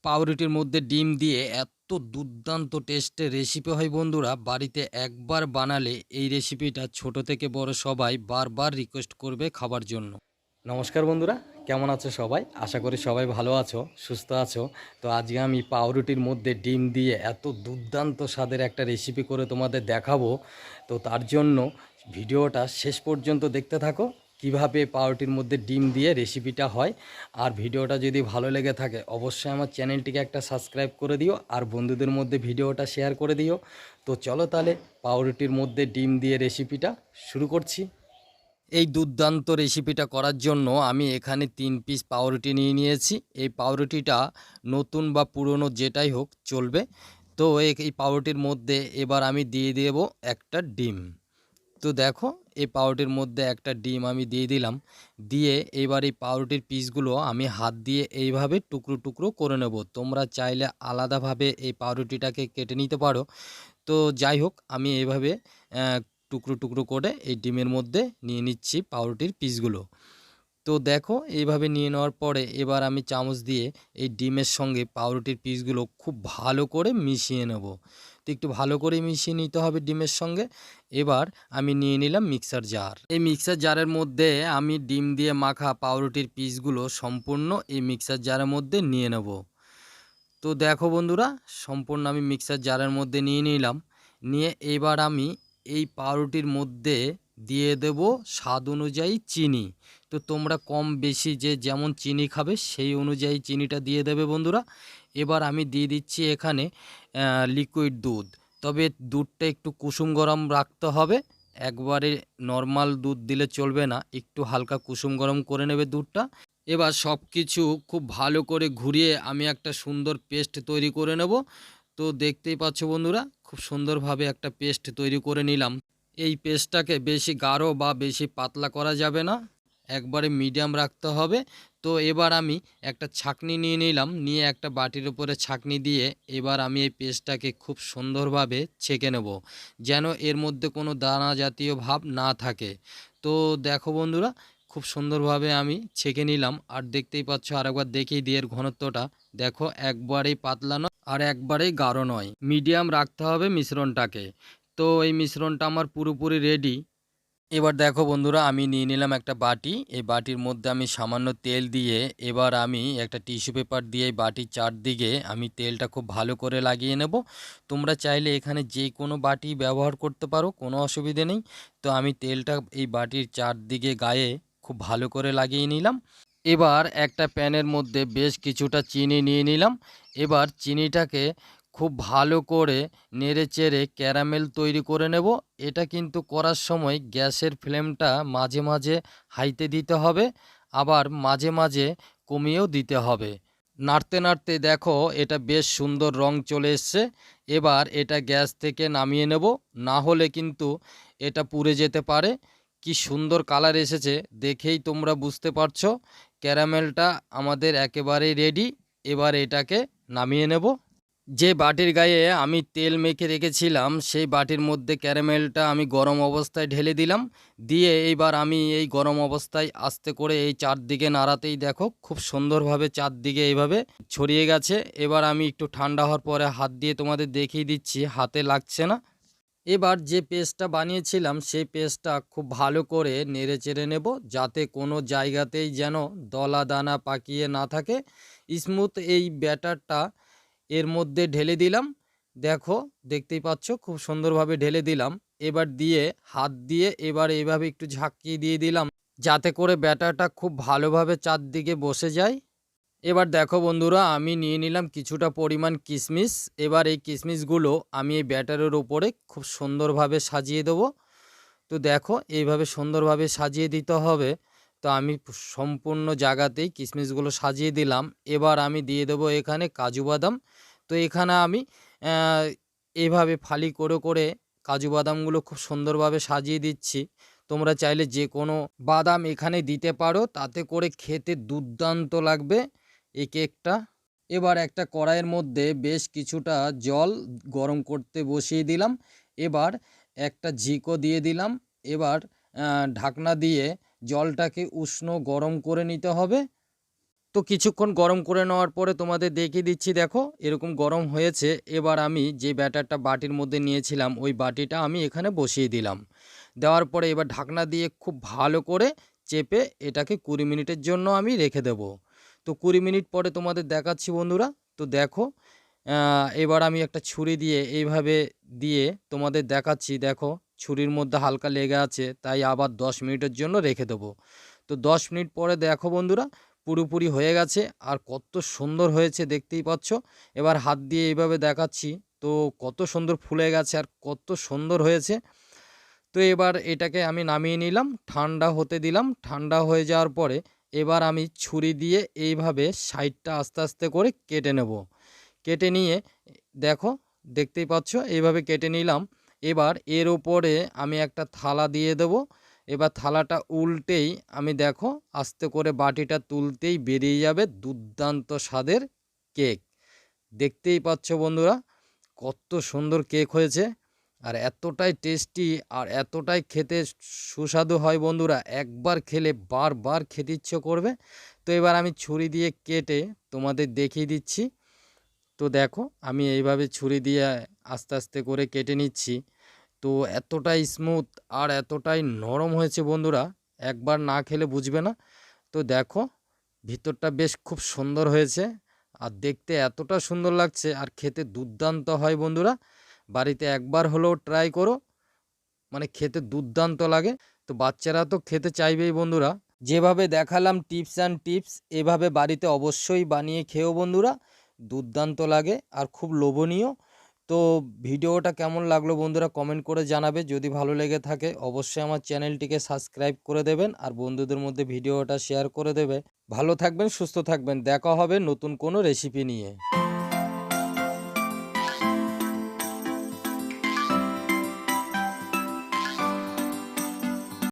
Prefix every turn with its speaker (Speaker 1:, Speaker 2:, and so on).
Speaker 1: পাউরুটির মধ্যে ডিম দিয়ে এত দুর্দান্ত টেস্টের রেসিপি হয় বন্ধুরা, বাড়িতে একবার বানালে এই রেসিপিটা ছোট থেকে বড় সবাই বারবার রিকোয়েস্ট করবে খাবার জন্য। নমস্কার বন্ধুরা, কেমন আছো সবাই? আশা করি সবাই ভালো আছো, সুস্থ আছো। তো আজকে আমি পাউরুটির মধ্যে ডিম দিয়ে এত দুর্দান্ত স্বাদের একটা রেসিপি করে তোমাদের দেখাবো। তো তার জন্য ভিডিওটা শেষ পর্যন্ত দেখতে থাকো, কিভাবে পাউরুটির মধ্যে ডিম দিয়ে রেসিপিটা হয়। আর ভিডিওটা যদি ভালো লেগে থাকে অবশ্যই আমার চ্যানেলটিকে একটা সাবস্ক্রাইব করে দিও, আর বন্ধুদের মধ্যে ভিডিওটা শেয়ার করে দিও। তো চলো তাহলে পাউরুটির মধ্যে ডিম দিয়ে রেসিপিটা শুরু করছি। এই দুর্দান্ত রেসিপিটা করার জন্য আমি এখানে 3 পিস পাউরুটি নিয়ে নিয়েছি। এই পাউরুটিটা নতুন বা পুরনো যেটাই হোক চলবে। তো এই পাউরুটির মধ্যে এবার আমি দিয়ে দেব একটা ডিম। তো দেখো, এই পাউরুটির মধ্যে একটা ডিম আমি দিয়ে দিলাম। দিয়ে এবার এই পাউরুটির পিসগুলো আমি হাত দিয়ে এইভাবে টুকরো টুকরো করে নেব। তোমরা চাইলে আলাদাভাবে এই পাউরুটিটাকে কেটে নিতে পারো। তো যাই হোক, আমি এইভাবে টুকরো টুকরো করে এই ডিমের মধ্যে নিয়ে নিচ্ছি পাউরুটির পিসগুলো। তো দেখো, এইভাবে নিয়ে নেওয়ার পরে এবার আমি চামচ দিয়ে এই ডিমের সঙ্গে পাউরুটির পিসগুলো খুব ভালো করে মিশিয়ে নেব। তো একটু ভালো করে মিশিয়ে নিতে হবে ডিমের সঙ্গে। এবার আমি নিয়ে নিলাম মিক্সার জার। এই মিক্সার জারের মধ্যে আমি ডিম দিয়ে মাখা পাউরুটির পিসগুলো সম্পূর্ণ এই মিক্সার জারের মধ্যে নিয়ে নেব। তো দেখো বন্ধুরা, সম্পূর্ণ আমি মিক্সার জারের মধ্যে নিয়ে নিলাম। নিয়ে এবার আমি এই পাউরুটির মধ্যে দিয়ে দেব স্বাদ অনুযায়ী চিনি। তো তোমরা কম বেশি যে যেমন চিনি খাবে সেই অনুযায়ী চিনিটা দিয়ে দেবে বন্ধুরা। এবার আমি দিয়ে দিচ্ছি এখানে লিকুইড দুধ। তবে দুধটা একটু কুসুম গরম রাখতে হবে, একবারে নর্মাল দুধ দিলে চলবে না, একটু হালকা কুসুম গরম করে নেবে দুধটা। এবার সব কিছু খুব ভালো করে ঘুরিয়ে আমি একটা সুন্দর পেস্ট তৈরি করে নেব। তো দেখতেই পাচ্ছ বন্ধুরা, খুব সুন্দরভাবে একটা পেস্ট তৈরি করে নিলাম। এই পেস্টটাকে বেশি গাঢ় বা বেশি পাতলা করা যাবে না, একবারে মিডিয়াম রাখতে হবে। তো এবার আমি একটা ছাঁকনি নিয়ে নিলাম, নিয়ে একটা বাটির উপরে ছাঁকনি দিয়ে এবার আমি এই পেস্টটাকে খুব সুন্দরভাবে ছেঁকে নেব, যেন এর মধ্যে কোনো দানা জাতীয় ভাব না থাকে। তো দেখো বন্ধুরা, খুব সুন্দরভাবে আমি ছেঁকে নিলাম। আর দেখতেই পাচ্ছ, আরেকবার দেখিয়ে দিয়ে এর ঘনত্বটা দেখো, একবারেই পাতলা নয় আর একবারেই গাঢ় নয়, মিডিয়াম রাখতে হবে মিশ্রণটাকে। তো এই মিশ্রণটা আমার পুরোপুরি রেডি। এবার দেখো বন্ধুরা, আমি নিয়ে নিলাম একটা বাটি। এই বাটির মধ্যে আমি সামান্য তেল দিয়ে এবার আমি একটা টিস্যু পেপার দিয়ে এই বাটির চারদিকে আমি তেলটা খুব ভালো করে লাগিয়ে নেব। তোমরা চাইলে এখানে যে কোনো বাটি ব্যবহার করতে পারো, কোনো অসুবিধে নেই। তো আমি তেলটা এই বাটির চারদিকে গায়ে খুব ভালো করে লাগিয়ে নিলাম। এবার একটা প্যানের মধ্যে বেশ কিছুটা চিনি নিয়ে নিলাম। এবার চিনিটাকে খুব ভালো করে নেড়েচেড়ে ক্যারামেল তৈরি করে নেব। এটা কিন্তু করার সময় গ্যাসের ফ্লেমটা মাঝে মাঝে হাইতে দিতে হবে, আবার মাঝে মাঝে কমিয়েও দিতে হবে। নাড়তে নাড়তে দেখো, এটা বেশ সুন্দর রং চলে এসছে। এবার এটা গ্যাস থেকে নামিয়ে নেব, না হলে কিন্তু এটা পুড়ে যেতে পারে। কি সুন্দর কালার এসেছে, দেখেই তোমরা বুঝতে পারছো ক্যারামেলটা আমাদের একেবারেই রেডি। এবার এটাকে নামিয়ে নেব। যে বাটির গায়ে আমি তেল মেখে রেখেছিলাম সেই বাটির মধ্যে ক্যারামেলটা আমি গরম অবস্থায় ঢেলে দিলাম। দিয়ে এইবার আমি এই গরম অবস্থায় আস্তে করে এই চারদিকে নাড়াতেই দেখো খুব সুন্দরভাবে চারদিকে এইভাবে ছড়িয়ে গেছে। এবার আমি একটু ঠান্ডা হওয়ার পরে হাত দিয়ে তোমাদের দেখিয়ে দিচ্ছি, হাতে লাগছে না। এবার যে পেস্টটা বানিয়েছিলাম সেই পেস্টটা খুব ভালো করে নেড়ে চেড়ে নেব, যাতে কোনো জায়গাতেই যেন দলা দানা পাকিয়ে না থাকে। স্মুথ এই ব্যাটারটা এর মধ্যে ঢেলে দিলাম। দেখো, দেখতেই পাচ্ছ খুব সুন্দরভাবে ঢেলে দিলাম। এবার দিয়ে হাত দিয়ে এবার এইভাবে একটু ঝাঁকিয়ে দিয়ে দিলাম, যাতে করে ব্যাটারটা খুব ভালোভাবে চারদিকে বসে যায়। এবার দেখো বন্ধুরা, আমি নিয়ে নিলাম কিছুটা পরিমাণ কিশমিশ। এবার এই কিশমিশগুলো আমি এই ব্যাটারের উপরে খুব সুন্দরভাবে সাজিয়ে দেবো। তো দেখো, এইভাবে সুন্দরভাবে সাজিয়ে দিতে হবে। তো আমি সম্পূর্ণ জায়গাতেই কিশমিশগুলো সাজিয়ে দিলাম। এবার আমি দিয়ে দেবো এখানে কাজু বাদাম। তো এখানে আমি এইভাবে ফালি করে করে কাজু বাদামগুলো খুব সুন্দরভাবে সাজিয়ে দিচ্ছি। তোমরা চাইলে যে কোনো বাদাম এখানে দিতে পারো, তাতে করে খেতে দুর্দান্ত লাগবে এই কেকটা। এবার একটা কড়াইয়ের মধ্যে বেশ কিছুটা জল গরম করতে বসিয়ে দিলাম। এবার একটা ঝিকো দিয়ে দিলাম। এবার ঢাকনা দিয়ে জলটাকে উষ্ণ গরম করে নিতে হবে। তো কিছুক্ষণ গরম করে নেওয়ার পরে তোমাদের দেখিয়ে দিচ্ছি, দেখো এরকম গরম হয়েছে। এবার আমি যে ব্যাটারটা বাটির মধ্যে নিয়েছিলাম ওই বাটিটা আমি এখানে বসিয়ে দিলাম। দেওয়ার পরে এবার ঢাকনা দিয়ে খুব ভালো করে চেপে এটাকে 20 মিনিটের জন্য আমি রেখে দেব। তো 20 মিনিট পরে তোমাদের দেখাচ্ছি বন্ধুরা। তো দেখো এবার আমি একটা ছুরি দিয়ে এইভাবে দিয়ে তোমাদের দেখাচ্ছি। দেখো ছুরির মধ্যে হালকা লেগে আছে, তাই আবার 10 মিনিটের জন্য রেখে দেবো। তো 10 মিনিট পরে দেখো বন্ধুরা পুরোপুরি হয়ে গেছে আর কত সুন্দর হয়েছে দেখতেই পাচ্ছ। এবার হাত দিয়ে এইভাবে দেখাচ্ছি, তো কত সুন্দর ফুলে গেছে আর কত সুন্দর হয়েছে। তো এবার এটাকে আমি নামিয়ে নিলাম, ঠান্ডা হতে দিলাম। ঠান্ডা হয়ে যাওয়ার পরে এবার আমি ছুরি দিয়ে এইভাবে সাইডটা আস্তে আস্তে করে কেটে নেব। কেটে নিয়ে দেখো দেখতেই পাচ্ছ এইভাবে কেটে নিলাম। এবার এর ওপরে আমি একটা থালা দিয়ে দেব। এবার থালাটা উল্টেই আমি দেখো আস্তে করে বাটিটা তুলতেই বেরিয়ে যাবে দুর্দান্ত স্বাদের কেক। দেখতেই পাচ্ছ বন্ধুরা কত সুন্দর কেক হয়েছে আর এতটাই টেস্টি আর এতটাই খেতে সুস্বাদু হয় বন্ধুরা, একবার খেলে বারবার খেতে ইচ্ছে করবে। তো এবার আমি ছুরি দিয়ে কেটে তোমাদের দেখিয়ে দিচ্ছি। তো দেখো আমি এইভাবে ছুরি দিয়ে আস্তে আস্তে করে কেটে নিচ্ছি। তো এতটাই স্মুথ আর এতটাই নরম হয়েছে বন্ধুরা, একবার না খেলে বুঝবে না। তো দেখো ভিতরটা বেশ খুব সুন্দর হয়েছে আর দেখতে এতটা সুন্দর লাগছে আর খেতে দুর্দান্ত হয় বন্ধুরা। বাড়িতে একবার হলেও ট্রাই করো, মানে খেতে দুর্দান্ত লাগে। তো বাচ্চারা তো খেতে চাইবেই বন্ধুরা। যেভাবে দেখালাম টিপস অ্যান্ড টিপস, এভাবে বাড়িতে অবশ্যই বানিয়ে খেও বন্ধুরা, দুর্দান্ত লাগে আর খুব লোভনীয়। তো ভিডিওটা কেমন লাগলো বন্ধুরা কমেন্ট করে জানাবে। যদি ভালো লেগে থাকে অবশ্যই আমার চ্যানেলটিকে সাবস্ক্রাইব করে দেবেন আর বন্ধুদের মধ্যে ভিডিওটা শেয়ার করে দেবে। ভালো থাকবেন, সুস্থ থাকবেন, দেখা হবে নতুন কোনো রেসিপি নিয়ে।